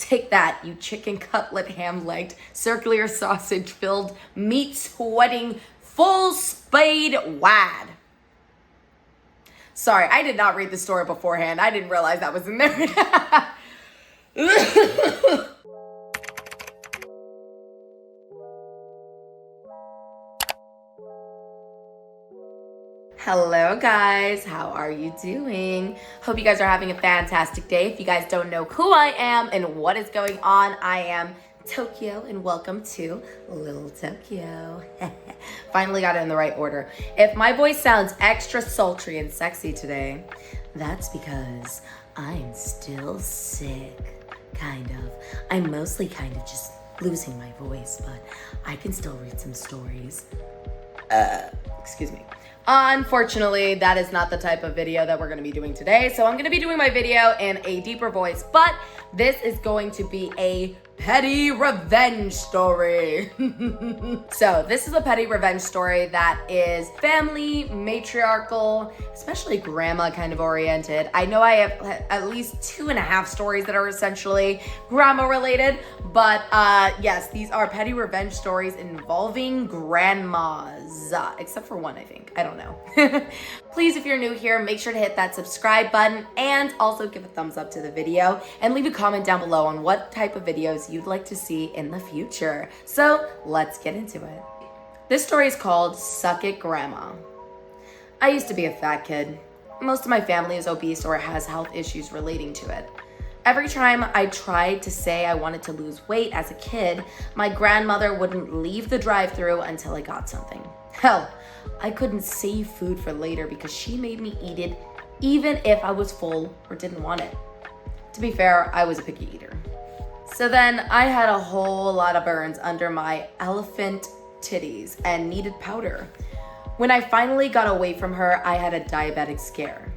Take that, you chicken cutlet, ham-legged, circular sausage-filled, meat-sweating, full-spade wad. Sorry, I did not read the story beforehand. I didn't realize that was in there. Hello guys, how are you doing? Hope you guys are having a fantastic day. If you guys don't know who I am and what is going on, I am Tokyo and welcome to Little Tokyo. Finally got it in the right order. If my voice sounds extra sultry and sexy today, that's because I'm still sick, kind of. I'm mostly kind of just losing my voice, but I can still read some stories. Excuse me. Unfortunately, that is not the type of video that we're going to be doing today. So I'm going to be doing my video in a deeper voice, but this is going to be a petty revenge story. So this is a petty revenge story that is family, matriarchal, especially grandma kind of oriented. I know I have at least 2.5 stories that are essentially grandma related, but yes, these are petty revenge stories involving grandmas, except for one, I think. I don't know. Please, if you're new here, make sure to hit that subscribe button and also give a thumbs up to the video and leave a comment down below on what type of videos you'd like to see in the future. So let's get into it. This story is called Suck It Grandma. I used to be a fat kid. Most of my family is obese or has health issues relating to it. Every time I tried to say I wanted to lose weight as a kid, my grandmother wouldn't leave the drive-thru until I got something. Hell, I couldn't save food for later because she made me eat it even if I was full or didn't want it. To be fair, I was a picky eater. So then I had a whole lot of burns under my elephant titties and needed powder. When I finally got away from her, I had a diabetic scare.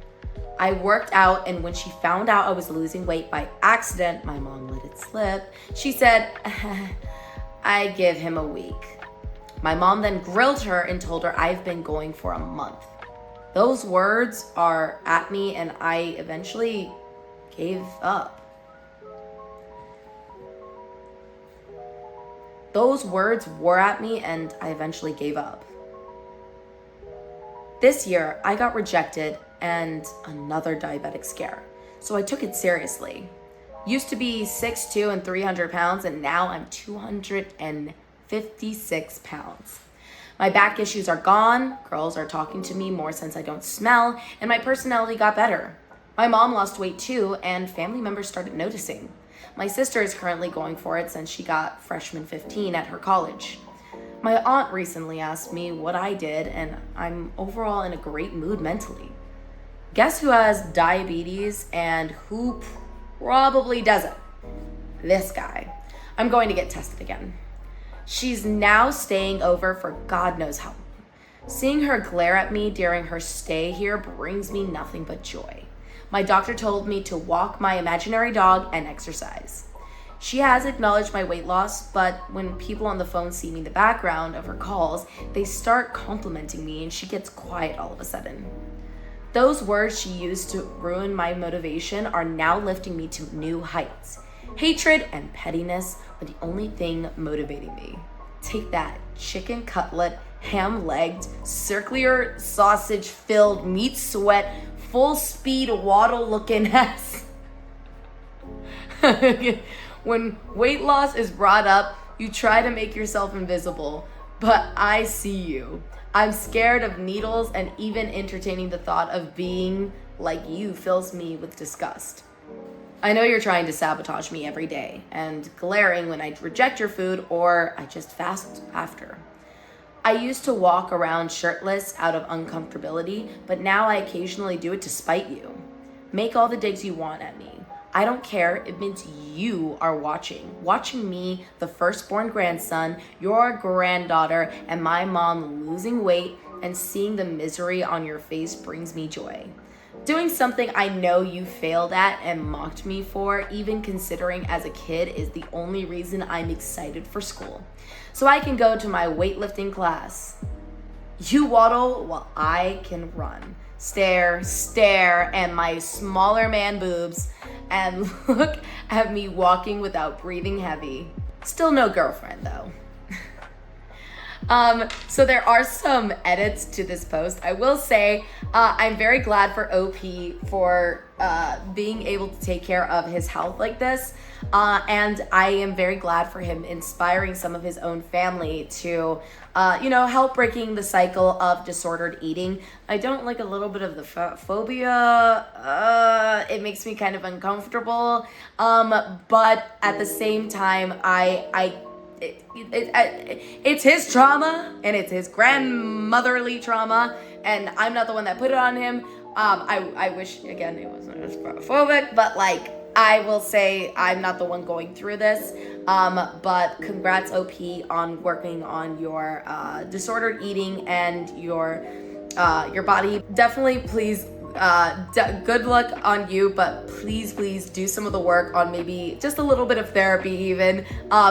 I worked out, and when she found out I was losing weight by accident, my mom let it slip. She said, I give him a week. My mom then grilled her and told her I've been going for a month. Those words are at me, and I eventually gave up. Those words were at me, and I eventually gave up. This year, I got rejected and another diabetic scare, so I took it seriously. Used to be 6'2" and 300 pounds, and now I'm 256 pounds. My back issues are gone, girls are talking to me more since I don't smell, and my personality got better. My mom lost weight too, and family members started noticing. My sister is currently going for it since she got freshman 15 at her college. My aunt recently asked me what I did, and I'm overall in a great mood mentally. Guess who has diabetes and who probably doesn't? This guy. I'm going to get tested again. She's now staying over for God knows how long. Seeing her glare at me during her stay here brings me nothing but joy. My doctor told me to walk my imaginary dog and exercise. She has acknowledged my weight loss, but when people on the phone see me in the background of her calls, they start complimenting me and she gets quiet all of a sudden. Those words she used to ruin my motivation are now lifting me to new heights. Hatred and pettiness are the only thing motivating me. Take that, chicken cutlet, ham-legged, circular sausage-filled, meat-sweat, full-speed waddle-looking ass. When weight loss is brought up, you try to make yourself invisible, but I see you. I'm scared of needles, and even entertaining the thought of being like you fills me with disgust. I know you're trying to sabotage me every day and glaring when I reject your food or I just fast after. I used to walk around shirtless out of uncomfortability, but now I occasionally do it to spite you. Make all the digs you want at me. I don't care. It means you are watching me, the firstborn grandson, your granddaughter, and my mom losing weight, and seeing the misery on your face brings me joy. Doing something I know you failed at and mocked me for, even considering as a kid, is the only reason I'm excited for school. So I can go to my weightlifting class. You waddle while I can run. Stare, and my smaller man boobs and look at me walking without breathing heavy. Still no girlfriend though. So there are some edits to this post. I will say I'm very glad for OP for being able to take care of his health like this. And I am very glad for him inspiring some of his own family to, help breaking the cycle of disordered eating. I don't like a little bit of the fat phobia. It makes me kind of uncomfortable. But at the same time, it's his trauma and it's his grandmotherly trauma, and I'm not the one that put it on him. I wish again it wasn't as phobic, but like I will say I'm not the one going through this. But congrats OP on working on your disordered eating and your body. Definitely please good luck on you, but please do some of the work on maybe just a little bit of therapy even,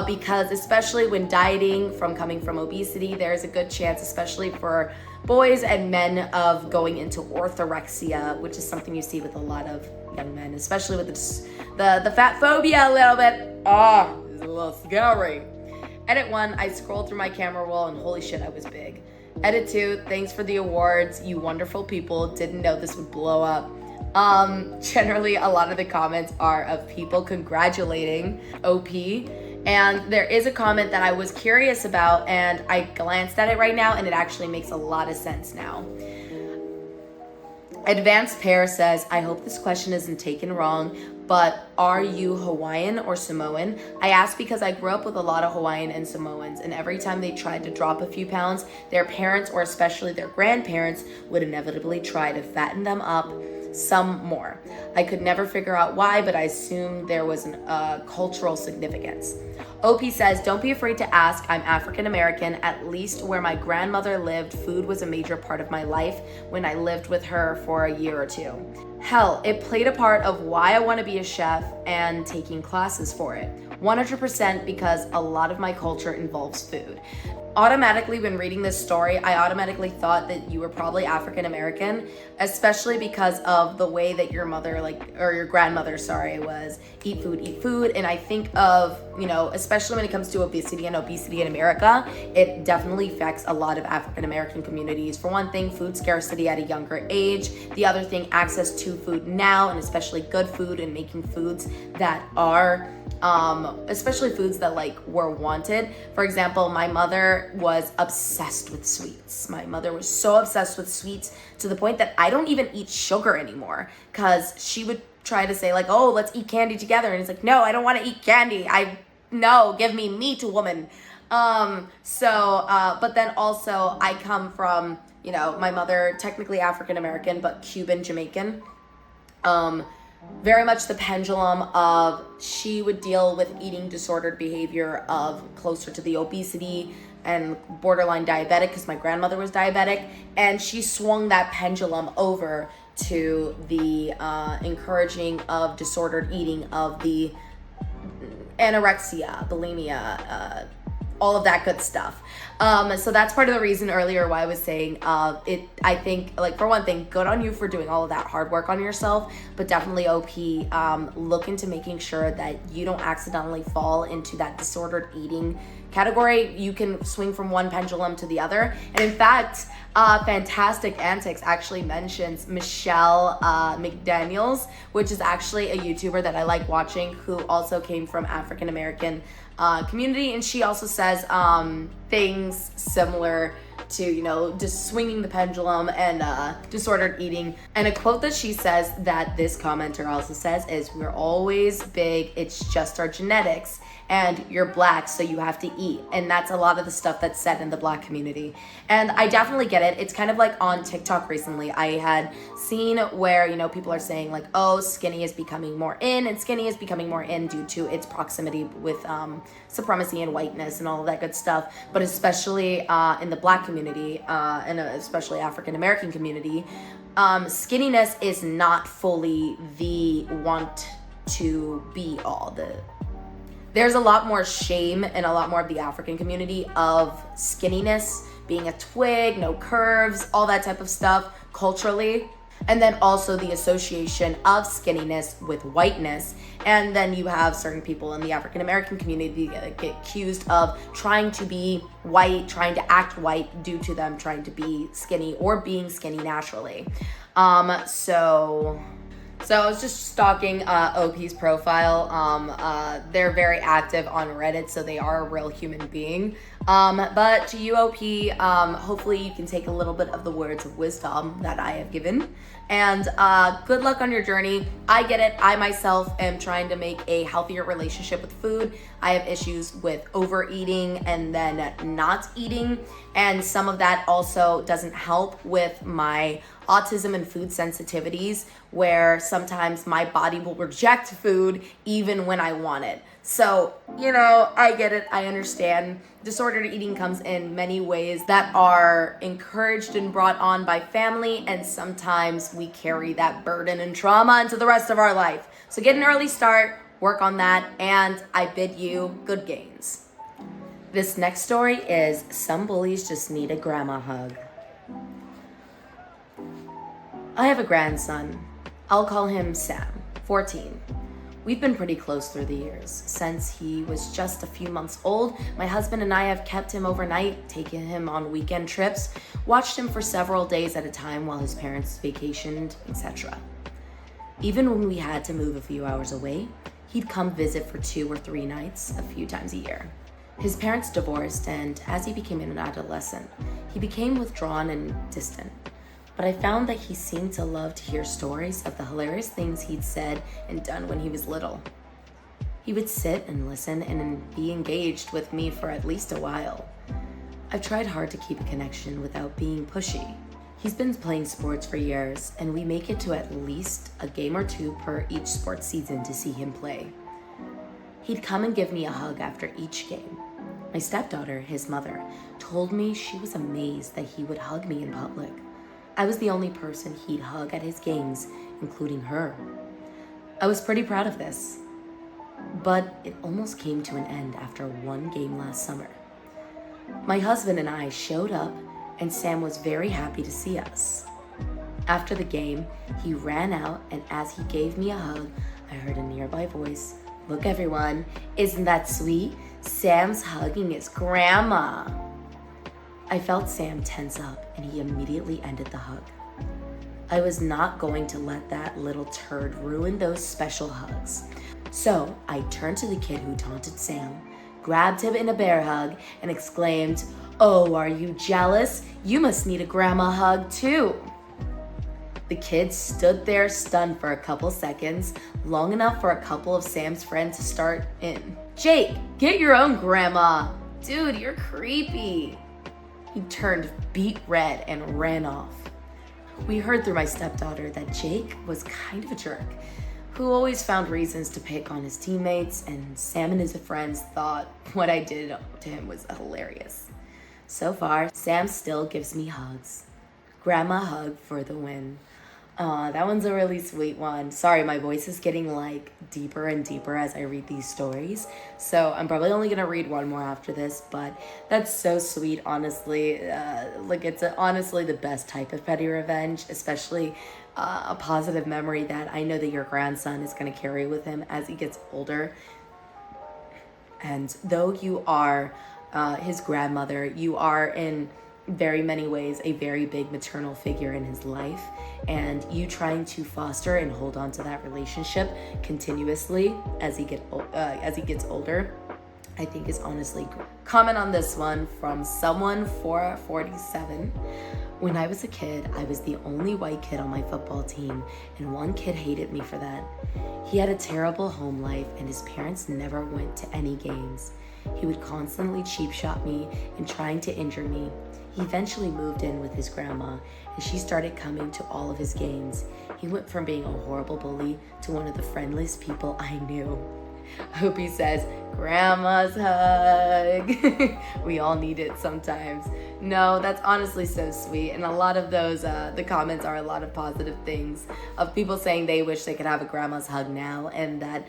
because especially when dieting from coming from obesity, there's a good chance, especially for boys and men, of going into orthorexia, which is something you see with a lot of young men, especially with the fat phobia a little bit. It's a little scary. Edit 1, I scrolled through my camera roll and holy shit, I was big. Edit 2, thanks for the awards, you wonderful people. Didn't know this would blow up. Generally, a lot of the comments are of people congratulating OP. And there is a comment that I was curious about, and I glanced at it right now, and it actually makes a lot of sense now. Advanced Pair says, I hope this question isn't taken wrong, but are you Hawaiian or Samoan? I ask because I grew up with a lot of Hawaiian and Samoans, and every time they tried to drop a few pounds, their parents, or especially their grandparents, would inevitably try to fatten them up some more. I could never figure out why, but I assume there was a cultural significance. OP says, don't be afraid to ask. I'm African American. At least where my grandmother lived, food was a major part of my life when I lived with her for a year or two. Hell, it played a part of why I want to be a chef and taking classes for it. 100% because a lot of my culture involves food. Automatically, when reading this story, I automatically thought that you were probably African American, especially because of the way that your mother, or your grandmother, was eat food. And I think of, especially when it comes to obesity in America, it definitely affects a lot of African American communities. For one thing, food scarcity at a younger age. The other thing, access to food now, and especially good food, and making foods that are especially foods that were wanted. For example, my mother was obsessed with sweets. My mother was so obsessed with sweets to the point that I don't even eat sugar anymore, because she would try to say oh, let's eat candy together, and it's like, no, I don't want to eat candy. No, give me meat, woman. But then also I come from, my mother technically African American, but Cuban Jamaican. Very much the pendulum of, she would deal with eating disordered behavior of closer to the obesity and borderline diabetic, because my grandmother was diabetic, and she swung that pendulum over to the encouraging of disordered eating, of the anorexia, bulimia, all of that good stuff. So that's part of the reason earlier why I was saying I think, for one thing, good on you for doing all of that hard work on yourself, but definitely OP, look into making sure that you don't accidentally fall into that disordered eating category. You can swing from one pendulum to the other. And in fact, Fantastic Antics actually mentions Michelle McDaniels, which is actually a YouTuber that I like watching, who also came from African American community, and she also says things similar to just swinging the pendulum and disordered eating. And a quote that she says, that this commenter also says, is, we're always big, it's just our genetics, and you're black, so you have to eat. And that's a lot of the stuff that's said in the black community, and I definitely get it. It's kind of like on TikTok recently, I had seen where people are saying oh, skinny is becoming more in, and skinny is becoming more in due to its proximity with supremacy and whiteness and all of that good stuff. But especially in the black community, and especially African American community, skinniness is not fully the want to be all. There's a lot more shame in a lot more of the African community of skinniness, being a twig, no curves, all that type of stuff culturally. And then also the association of skinniness with whiteness. And then you have certain people in the African American community that get accused of trying to be white, trying to act white due to them trying to be skinny or being skinny naturally. So I was just stalking OP's profile. They're very active on Reddit, so they are a real human being. But to you, OP, hopefully you can take a little bit of the words of wisdom that I have given. And good luck on your journey. I get it. I myself am trying to make a healthier relationship with food. I have issues with overeating and then not eating. And some of that also doesn't help with my autism and food sensitivities, where sometimes my body will reject food even when I want it. So, I get it. I understand. Disordered eating comes in many ways that are encouraged and brought on by family, and sometimes we carry that burden and trauma into the rest of our life. So get an early start, work on that, and I bid you good gains. This next story is Some Bullies Just Need a Grandma Hug. I have a grandson. I'll call him Sam, 14. We've been pretty close through the years. Since he was just a few months old, my husband and I have kept him overnight, taken him on weekend trips, watched him for several days at a time while his parents vacationed, etc. Even when we had to move a few hours away, he'd come visit for 2 or 3 nights a few times a year. His parents divorced, and as he became an adolescent, he became withdrawn and distant. But I found that he seemed to love to hear stories of the hilarious things he'd said and done when he was little. He would sit and listen and be engaged with me for at least a while. I've tried hard to keep a connection without being pushy. He's been playing sports for years, and we make it to at least a game or 2 per each sports season to see him play. He'd come and give me a hug after each game. My stepdaughter, his mother, told me she was amazed that he would hug me in public. I was the only person he'd hug at his games, including her. I was pretty proud of this, but it almost came to an end after one game last summer. My husband and I showed up, and Sam was very happy to see us. After the game, he ran out, and as he gave me a hug, I heard a nearby voice, "Look everyone, isn't that sweet? Sam's hugging his grandma." I felt Sam tense up, and he immediately ended the hug. I was not going to let that little turd ruin those special hugs. So I turned to the kid who taunted Sam, grabbed him in a bear hug, and exclaimed, "Oh, are you jealous? You must need a grandma hug too." The kid stood there stunned for a couple seconds, long enough for a couple of Sam's friends to start in. "Jake, get your own grandma. Dude, you're creepy." He turned beet red and ran off. We heard through my stepdaughter that Jake was kind of a jerk, who always found reasons to pick on his teammates, and Sam and his friends thought what I did to him was hilarious. So far, Sam still gives me hugs. Grandma hug for the win. That one's a really sweet one. Sorry, my voice is getting deeper and deeper as I read these stories. So I'm probably only gonna read one more after this, but that's so sweet, honestly. It's honestly the best type of petty revenge, especially a positive memory that I know that your grandson is gonna carry with him as he gets older. And though you are his grandmother, you are in very many ways a very big maternal figure in his life, and you trying to foster and hold on to that relationship continuously as he gets older, I think is honestly great. Comment on this one from someone 447. When I was a kid, I was the only white kid on my football team, and one kid hated me for that. He had a terrible home life, and his parents never went to any games. He would constantly cheap shot me and trying to injure me. He eventually moved in with his grandma, and she started coming to all of his games. He went from being a horrible bully to one of the friendliest people I knew. I hope he says, "Grandma's hug." We all need it sometimes. No, that's honestly so sweet. And a lot of those, the comments are a lot of positive things of people saying they wish they could have a grandma's hug now, and that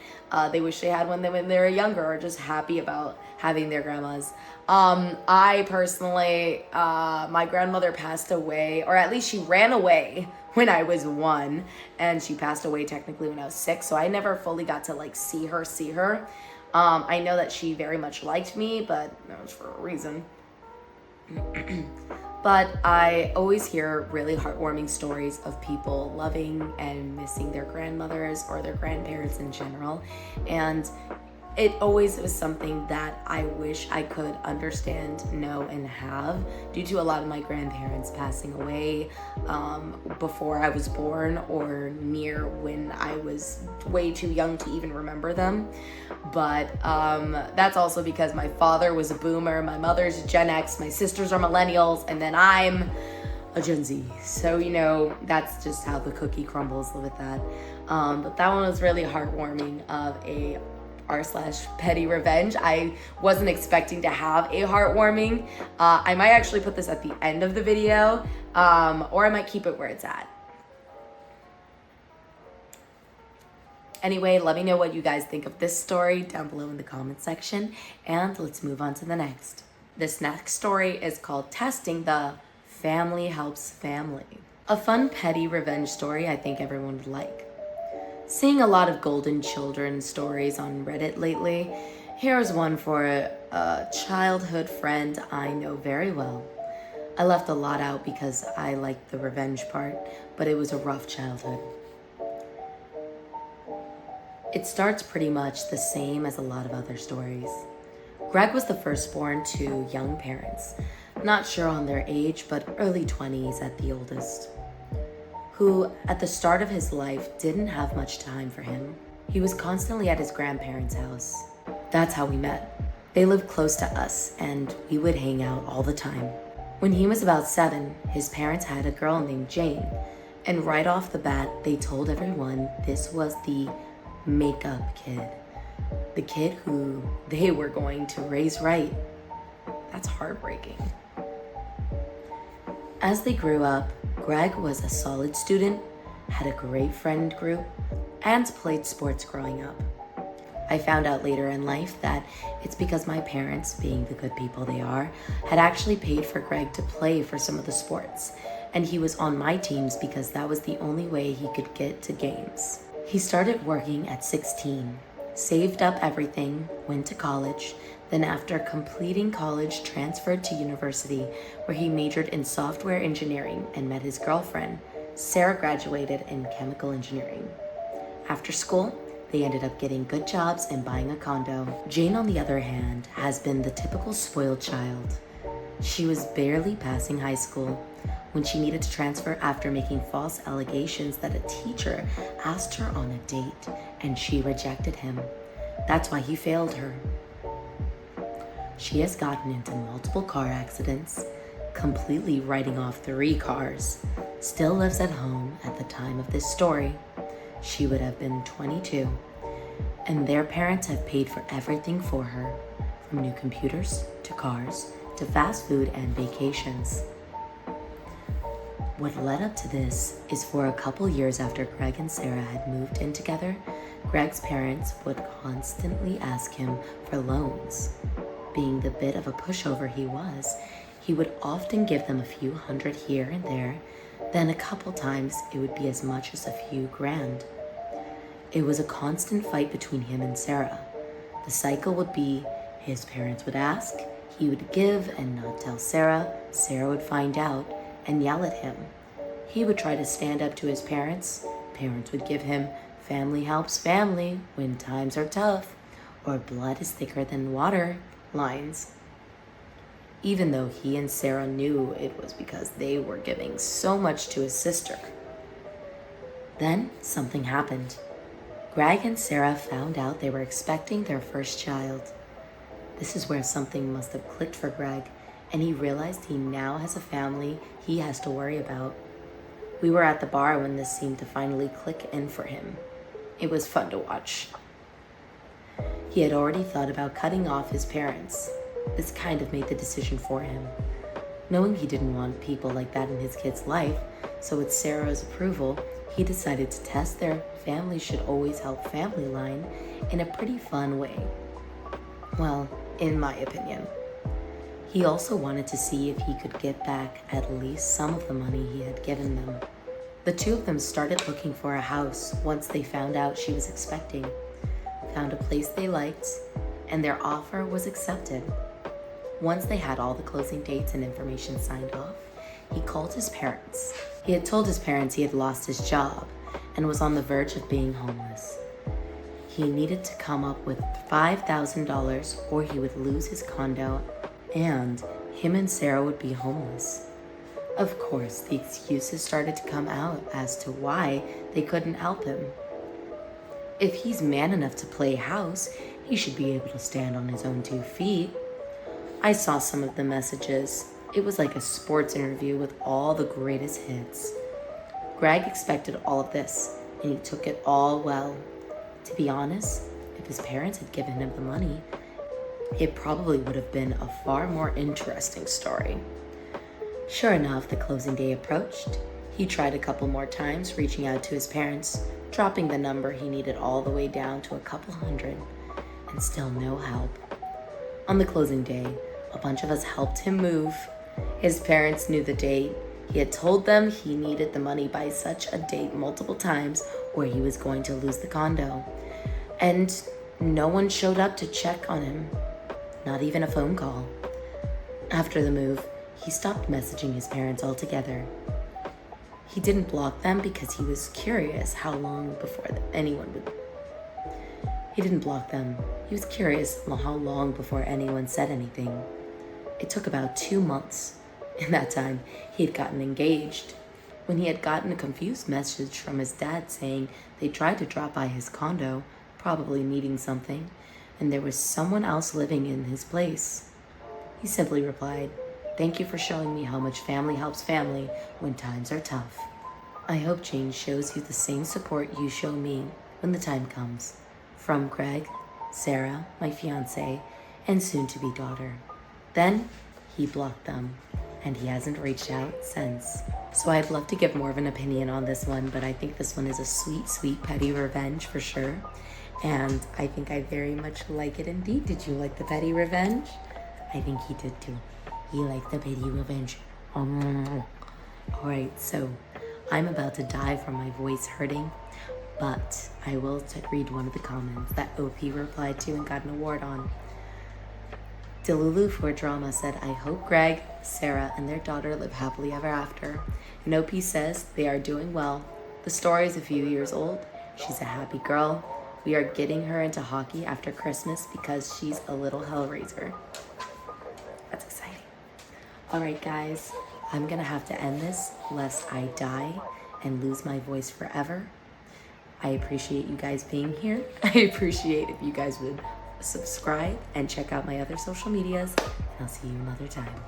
they wish they had one when they were younger, or just happy about having their grandmas. I personally, my grandmother passed away, or at least she ran away when I was 1, and she passed away technically when I was 6, so I never fully got to like see her. I know that she very much liked me, but that was for a reason. But I always hear really heartwarming stories of people loving and missing their grandmothers or their grandparents in general. And it always was something that I wish I could understand, know, and have, due to a lot of my grandparents passing away before I was born or near when I was way too young to even remember them. But that's also because my father was a boomer, my mother's a Gen X, my sisters are millennials, and then I'm a Gen Z. So, you know, that's just how the cookie crumbles with that. But that one was really heartwarming of a r/PettyRevenge. I wasn't expecting to have a heartwarming. I might actually put this at the end of the video, or I might keep it where it's at. Anyway, let me know what you guys think of this story down below in the comment section, and let's move on to the next. This next story is called Testing the Family Helps Family. A fun petty revenge story I think everyone would like. Seeing a lot of golden children stories on Reddit lately, here's one for a childhood friend I know very well. I left a lot out because I liked the revenge part, but it was a rough childhood. It starts pretty much the same as a lot of other stories. Greg was the firstborn to young parents, not sure on their age, but early 20s at the oldest, who at the start of his life didn't have much time for him. He was constantly at his grandparents' house. That's how we met. They lived close to us and we would hang out all the time. When he was about 7, his parents had a girl named Jane, and right off the bat, they told everyone this was the makeup kid. The kid who they were going to raise right. That's heartbreaking. As they grew up, Greg was a solid student, had a great friend group, and played sports growing up. I found out later in life that it's because my parents, being the good people they are, had actually paid for Greg to play for some of the sports, and he was on my teams because that was the only way he could get to games. He started working at 16, saved up everything, went to college, then after completing college, transferred to university where he majored in software engineering and met his girlfriend. Sarah graduated in chemical engineering. After school, they ended up getting good jobs and buying a condo. Jane, on the other hand, has been the typical spoiled child. She was barely passing high school when she needed to transfer after making false allegations that a teacher asked her on a date and she rejected him. That's why he failed her. She has gotten into multiple car accidents, completely writing off 3 cars, still lives at home at the time of this story. She would have been 22, and their parents have paid for everything for her, from new computers to cars to fast food and vacations. What led up to this is for a couple years after Greg and Sarah had moved in together, Greg's parents would constantly ask him for loans. Being the bit of a pushover he was, he would often give them a few hundred here and there, then a couple times it would be as much as a few grand. It was a constant fight between him and Sarah. The cycle would be his parents would ask, he would give and not tell Sarah, Sarah would find out and yell at him. He would try to stand up to his parents, parents would give him family helps family when times are tough, or blood is thicker than water lines. Even though he and Sarah knew it was because they were giving so much to his sister. Then something happened. Greg and Sarah found out they were expecting their first child. This is where something must have clicked for Greg, and he realized he now has a family he has to worry about. We were at the bar when this seemed to finally click in for him. It was fun to watch. He had already thought about cutting off his parents. This kind of made the decision for him. Knowing he didn't want people like that in his kid's life, so with Sarah's approval, he decided to test their family should always help family line in a pretty fun way. Well, in my opinion. He also wanted to see if he could get back at least some of the money he had given them. The two of them started looking for a house once they found out she was expecting, found a place they liked, and their offer was accepted. Once they had all the closing dates and information signed off, he called his parents. He had told his parents he had lost his job and was on the verge of being homeless. He needed to come up with $5,000 or he would lose his condo and him and Sarah would be homeless. Of course, the excuses started to come out as to why they couldn't help him. If he's man enough to play house, he should be able to stand on his own 2 feet. I saw some of the messages. It was like a sports interview with all the greatest hits. Greg expected all of this, and he took it all well. To be honest, if his parents had given him the money, it probably would have been a far more interesting story. Sure enough, the closing day approached. He tried a couple more times, reaching out to his parents, dropping the number he needed all the way down to a couple hundred, and still no help. On the closing day, a bunch of us helped him move. His parents knew the date. He had told them he needed the money by such a date multiple times or he was going to lose the condo. And no one showed up to check on him, not even a phone call. After the move, he stopped messaging his parents altogether. He didn't block them because he was curious how long before anyone would. He didn't block them. He was curious how long before anyone said anything. It took about 2 months. In that time, he had gotten engaged. When he had gotten a confused message from his dad saying they tried to drop by his condo, probably needing something, and there was someone else living in his place. He simply replied, "Thank you for showing me how much family helps family when times are tough. I hope Jane shows you the same support you show me when the time comes. From Greg, Sarah, my fiance, and soon-to-be daughter." Then he blocked them, and he hasn't reached out since. So I'd love to give more of an opinion on this one, but I think this one is a sweet, sweet petty revenge for sure. And I think I very much like it indeed. Did you like the petty revenge? I think he did too. He liked the petty revenge. Alright, so I'm about to die from my voice hurting, but I will read one of the comments that OP replied to and got an award on. Delulu for Drama said, "I hope Greg, Sarah, and their daughter live happily ever after." And OP says they are doing well. The story is a few years old. She's a happy girl. We are getting her into hockey after Christmas because she's a little hellraiser. That's exciting. All right, guys, I'm going to have to end this lest I die and lose my voice forever. I appreciate you guys being here. I appreciate if you guys would subscribe and check out my other social medias. And I'll see you another time.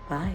Bye.